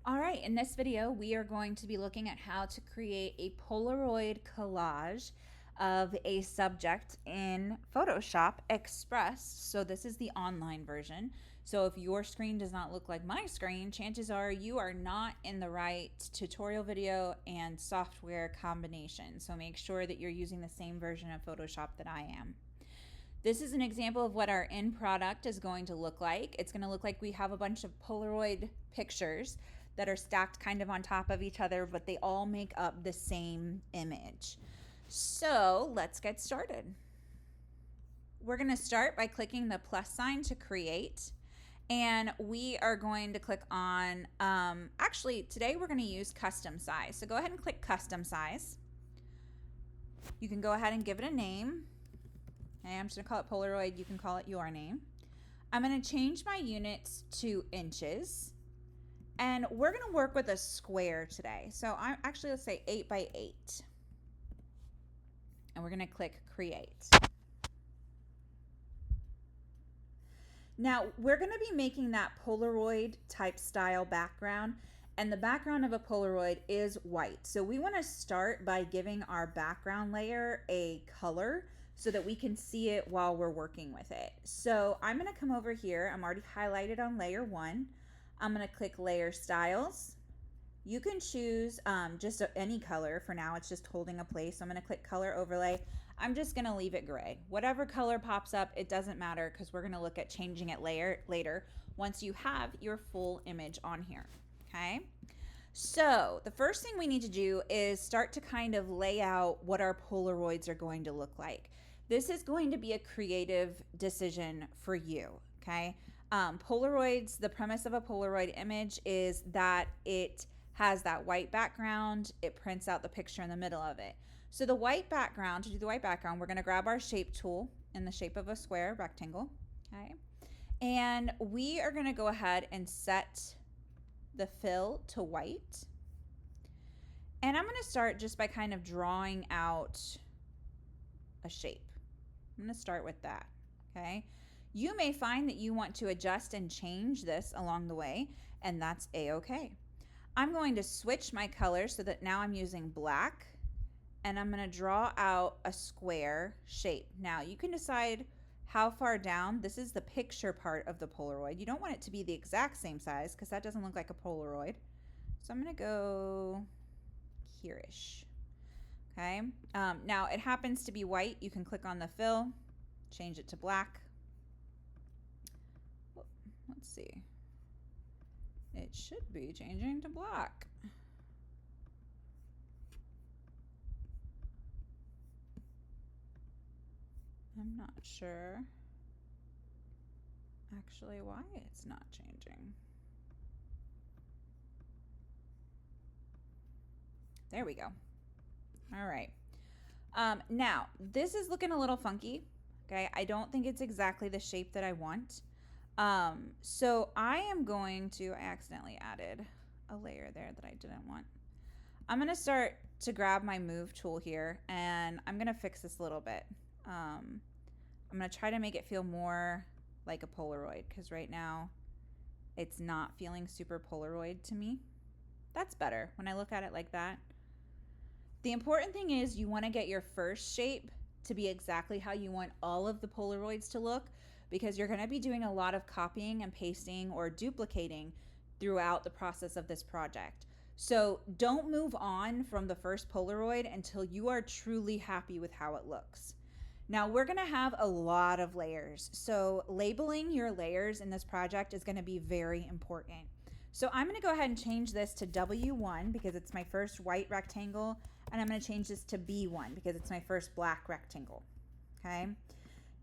All right, in this video, we are going to be looking at how to create a Polaroid collage of a subject in Photoshop Express. So this is the online version. So if your screen does not look like my screen, chances are you are not in the right tutorial video and software combination. So make sure that you're using the same version of Photoshop that I am. This is an example of what our end product is going to look like. It's going to look like we have a bunch of Polaroid pictures that are stacked kind of on top of each other, but they all make up the same image. So let's get started. We're going to start by clicking the plus sign to create. And we are going to click on, actually today we're going to use custom size. So go ahead and click custom size. You can go ahead and give it a name. Okay, I'm just going to call it Polaroid. You can call it your name. I'm going to change my units to inches. And we're going to work with a square today. So I'm actually, let's say 8 by 8. And we're going to click create. Now we're going to be making that Polaroid type style background. And the background of a Polaroid is white. So we want to start by giving our background layer a color so that we can see it while we're working with it. So I'm going to come over here. I'm already highlighted on layer 1. I'm going to click layer styles. You can choose just any color. For now, it's just holding a place. So I'm going to click color overlay. I'm just going to leave it gray. Whatever color pops up, it doesn't matter because we're going to look at changing it later once you have your full image on here. Okay. So the first thing we need to do is start to kind of lay out what our Polaroids are going to look like. This is going to be a creative decision for you. Okay. Polaroids, the premise of a Polaroid image is that it has that white background. It prints out the picture in the middle of it. So the white background, to do the white background, we're going to grab our shape tool in the shape of a square rectangle. Okay. And we are going to go ahead and set the fill to white. And I'm going to start just by kind of drawing out a shape. I'm going to start with that. Okay. You may find that you want to adjust and change this along the way, and that's a-okay. I'm going to switch my color so that now I'm using black, and I'm going to draw out a square shape. Now you can decide how far down. This is the picture part of the Polaroid. You don't want it to be the exact same size because that doesn't look like a Polaroid. So I'm going to go here-ish. Okay. Now it happens to be white. You can click on the fill, change it to black. Let's see. It should be changing to black. I'm not sure actually why it's not changing. There we go. All right. Now this is looking a little funky. Okay. I don't think it's exactly the shape that I want. So I am going to, I accidentally added a layer there that I didn't want. I'm going to start to grab my move tool here and I'm going to fix this a little bit. I'm going to try to make it feel more like a Polaroid because right now it's not feeling super Polaroid to me. That's better when I look at it like that. The important thing is you want to get your first shape to be exactly how you want all of the Polaroids to look because you're going to be doing a lot of copying and pasting or duplicating throughout the process of this project. So don't move on from the first Polaroid until you are truly happy with how it looks. Now we're going to have a lot of layers. So labeling your layers in this project is going to be very important. So I'm going to go ahead and change this to W1 because it's my first white rectangle. And I'm going to change this to B1 because it's my first black rectangle. Okay.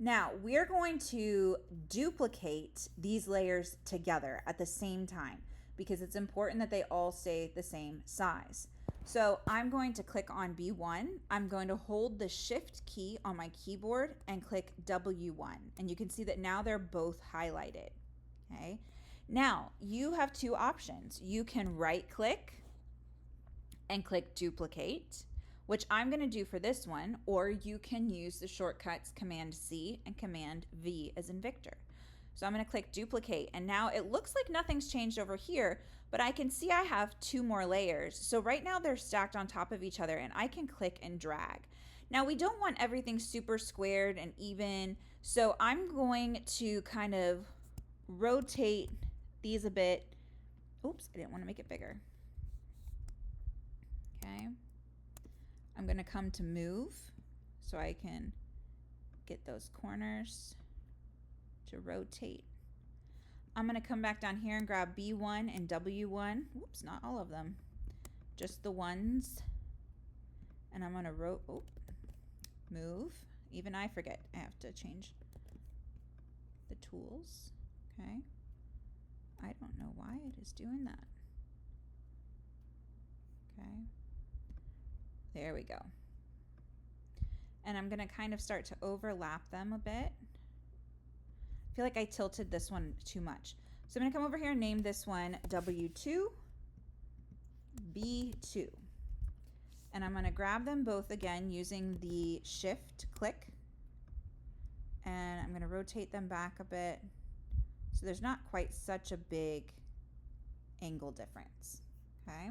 Now we're going to duplicate these layers together at the same time because it's important that they all stay the same size. So I'm going to click on B1. I'm going to hold the shift key on my keyboard and click W1. And you can see that now they're both highlighted. Okay. Now you have two options. You can right click and click duplicate, which I'm going to do for this one, or you can use the shortcuts Command C and Command V as in Victor. So I'm going to click duplicate, and now it looks like nothing's changed over here, but I can see I have 2 more layers. So right now they're stacked on top of each other, and I can click and drag. Now we don't want everything super squared and even, so I'm going to kind of rotate these a bit. Oops, I didn't want to make it bigger. Okay. I'm going to come to move so I can get those corners to rotate. I'm going to come back down here and grab B1 and W1. Whoops, not all of them. Just the ones. And I'm going to move. Even I forget. I have to change the tools. Okay. I don't know why it is doing that. Okay. There we go. And I'm going to kind of start to overlap them a bit. I feel like I tilted this one too much. So I'm going to come over here and name this one W2, B2. And I'm going to grab them both again using the shift click. And I'm going to rotate them back a bit so there's not quite such a big angle difference. Okay.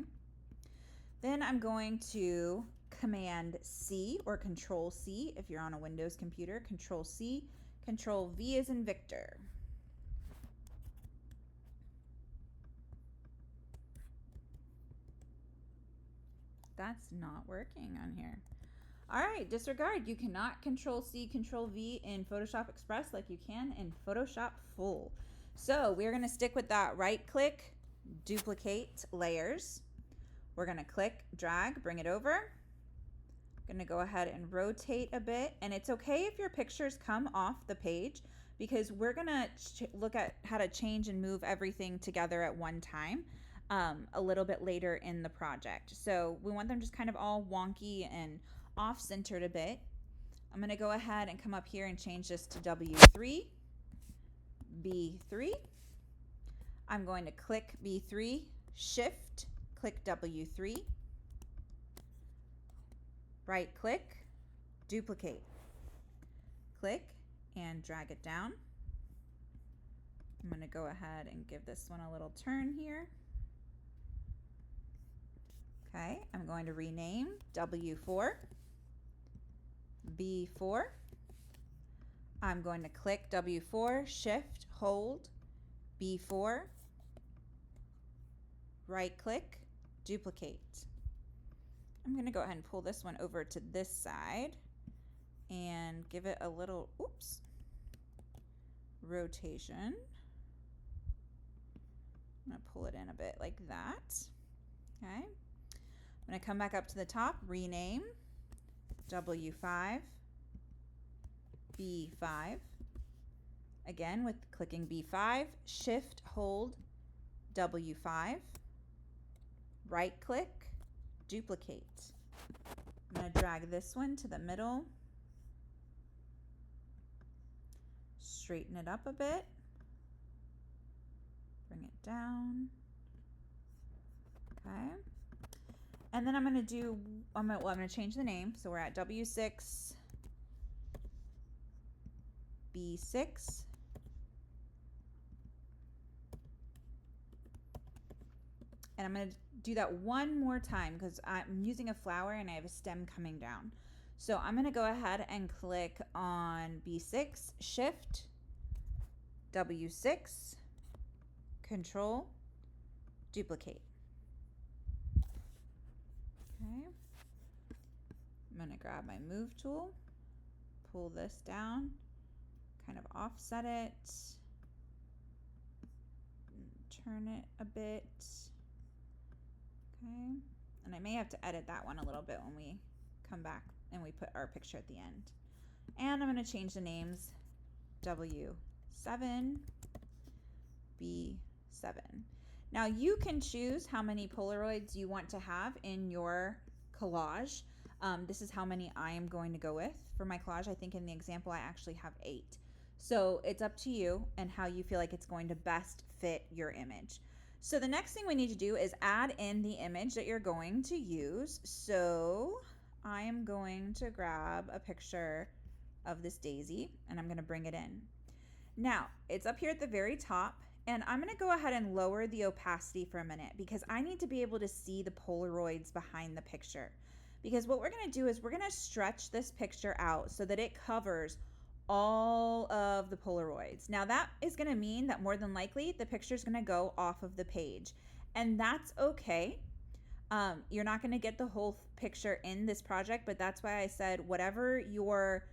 Then I'm going to Command C or Control C if you're on a Windows computer. Control C, Control V as in Victor. That's not working on here. All right, disregard. You cannot Control C, Control V in Photoshop Express like you can in Photoshop Full. So we're going to stick with that right click, duplicate layers. We're going to click, drag, bring it over. I'm going to go ahead and rotate a bit. And it's okay if your pictures come off the page because we're going to look at how to change and move everything together at one time a little bit later in the project. So we want them just kind of all wonky and off-centered a bit. I'm going to go ahead and come up here and change this to W3, B3. I'm going to click B3, shift, click W3, right click, duplicate, click and drag it down. I'm going to go ahead and give this one a little turn here. Okay, I'm going to rename W4, B4. I'm going to click W4, shift, hold, B4, right click, duplicate. I'm going to go ahead and pull this one over to this side and give it a little, rotation. I'm going to pull it in a bit like that. Okay. I'm going to come back up to the top, rename, W5, B5. Again, with clicking B5, shift, hold, W5, right click, duplicate. I'm going to drag this one to the middle, straighten it up a bit, bring it down. Okay. And then I'm going to change the name. So we're at W6, B6. And I'm going to do that one more time because I'm using a flower and I have a stem coming down. So I'm going to go ahead and click on B6, shift, W6, control, duplicate. Okay. I'm going to grab my move tool, pull this down, kind of offset it, turn it a bit. Okay. And I may have to edit that one a little bit when we come back and we put our picture at the end. And I'm going to change the names, W7, B7. Now you can choose how many Polaroids you want to have in your collage. This is how many I am going to go with for my collage. I think in the example I actually have 8. So it's up to you and how you feel like it's going to best fit your image. So the next thing we need to do is add in the image that you're going to use. So I am going to grab a picture of this daisy and I'm going to bring it in. Now, it's up here at the very top, and I'm gonna go ahead and lower the opacity for a minute because I need to be able to see the Polaroids behind the picture. Because what we're gonna do is we're gonna stretch this picture out so that it covers all of the Polaroids. Now that is gonna mean that more than likely the picture is gonna go off of the page, and that's okay. You're not gonna get the whole picture in this project, but that's why I said whatever your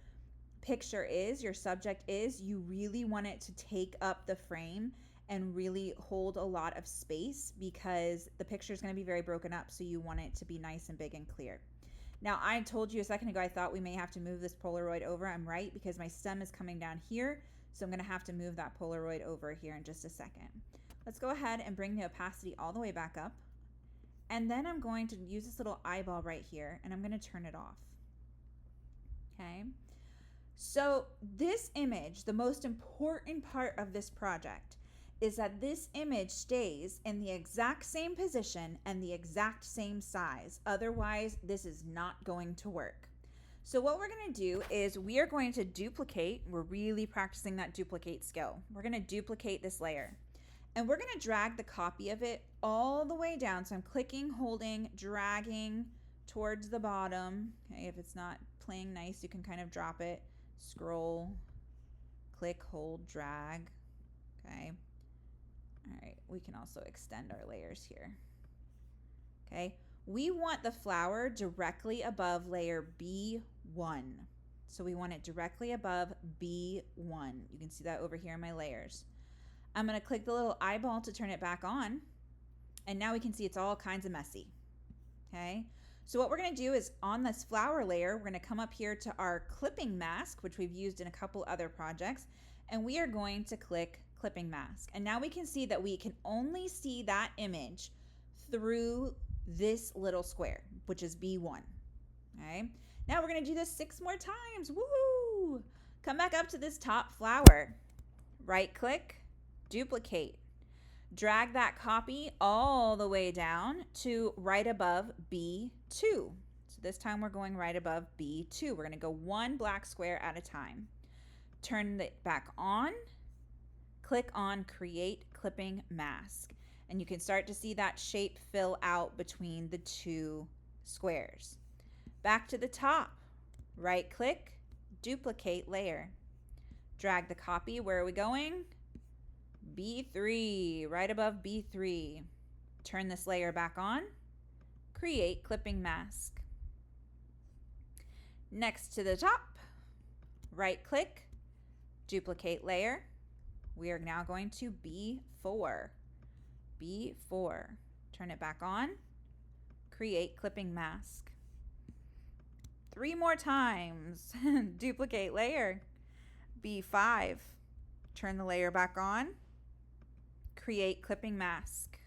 picture is, your subject is, you really want it to take up the frame and really hold a lot of space because the picture is going to be very broken up, so you want it to be nice and big and clear. Now, I told you a second ago I thought we may have to move this Polaroid over. I'm right, because my stem is coming down here, so I'm going to have to move that Polaroid over here in just a second. Let's go ahead and bring the opacity all the way back up, and then I'm going to use this little eyeball right here, and I'm going to turn it off. Okay. So this image, the most important part of this project, is that this image stays in the exact same position and the exact same size. Otherwise, this is not going to work. So what we're going to do is we are going to duplicate. We're really practicing that duplicate skill. We're going to duplicate this layer, and we're going to drag the copy of it all the way down. So I'm clicking, holding, dragging towards the bottom. Okay, if it's not playing nice, you can kind of drop it. Scroll, click, hold, drag. Okay. All right. We can also extend our layers here. Okay. We want the flower directly above layer B1. So we want it directly above B1. You can see that over here in my layers. I'm going to click the little eyeball to turn it back on. And now we can see it's all kinds of messy. Okay. So what we're going to do is on this flower layer, we're going to come up here to our clipping mask, which we've used in a couple other projects, and we are going to click clipping mask. And now we can see that we can only see that image through this little square, which is B1. Okay. Now we're going to do this 6 more times. Woohoo! Come back up to this top flower. Right click, duplicate. Drag that copy all the way down to right above B2. So this time we're going right above B2. We're going to go one black square at a time. Turn it back on. Click on Create Clipping Mask. And you can start to see that shape fill out between the 2 squares. Back to the top. Right click, duplicate layer. Drag the copy. Where are we going? B3, right above B3. Turn this layer back on. Create clipping mask. Next to the top, right click, duplicate layer. We are now going to B4. B4. Turn it back on. Create clipping mask. 3 more times. Duplicate layer. B5. Turn the layer back on. Create clipping mask.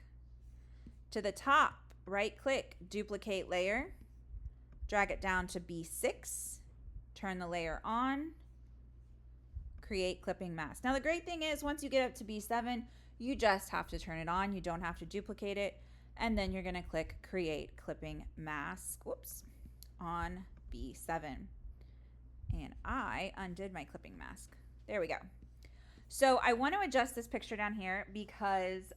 To the top, right click, duplicate layer. Drag it down to B6. Turn the layer on. Create clipping mask. Now the great thing is once you get up to B7, you just have to turn it on. You don't have to duplicate it. And then you're going to click create clipping mask. Whoops. On B7. And I undid my clipping mask. There we go. So I want to adjust this picture down here because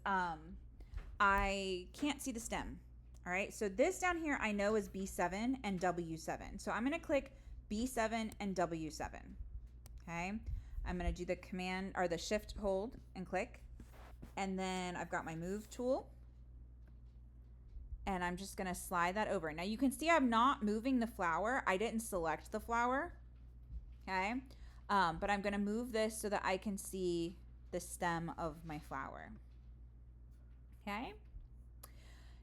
I can't see the stem. All right, so this down here I know is B7 and W7. So I'm going to click B7 and W7. Okay, I'm going to do the command or the shift hold and click. And then I've got my move tool. And I'm just going to slide that over. Now you can see I'm not moving the flower. I didn't select the flower. Okay. But I'm going to move this so that I can see the stem of my flower. Okay.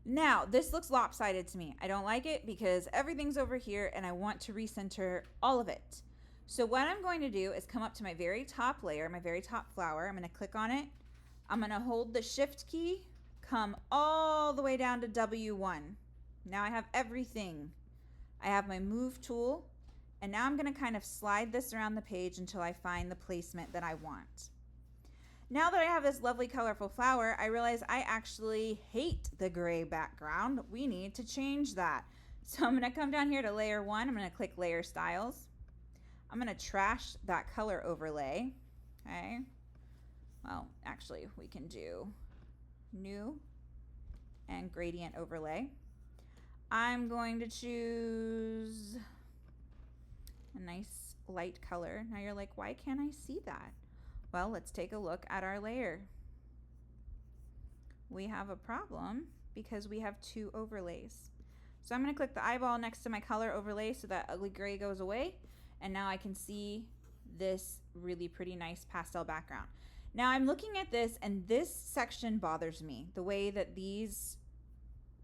Now, this looks lopsided to me. I don't like it because everything's over here and I want to recenter all of it. So what I'm going to do is come up to my very top layer, my very top flower. I'm going to click on it. I'm going to hold the shift key, come all the way down to W1. Now I have everything. I have my move tool. And now I'm going to kind of slide this around the page until I find the placement that I want. Now that I have this lovely colorful flower, I realize I actually hate the gray background. We need to change that. So I'm going to come down here to layer 1. I'm going to click layer styles. I'm going to trash that color overlay. Okay. Well, actually we can do new and gradient overlay. I'm going to choose a nice light color. Now you're like, why can't I see that? Well, let's take a look at our layer. We have a problem because we have two overlays. So I'm going to click the eyeball next to my color overlay so that ugly gray goes away. And now I can see this really pretty nice pastel background. Now I'm looking at this and this section bothers me. The way that these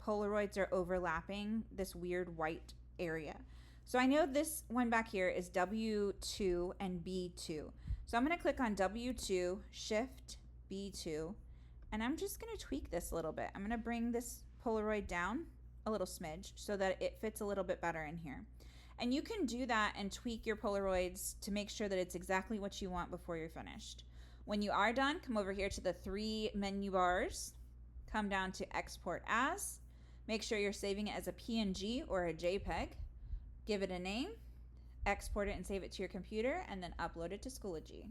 Polaroids are overlapping this weird white area. So I know this one back here is W2 and B2. So I'm going to click on W2, Shift B2, and I'm just going to tweak this a little bit. I'm going to bring this Polaroid down a little smidge so that it fits a little bit better in here. And you can do that and tweak your Polaroids to make sure that it's exactly what you want before you're finished. When you are done, come over here to the 3 menu bars, come down to Export As, make sure you're saving it as a PNG or a JPEG, give it a name, export it and save it to your computer, and then upload it to Schoology.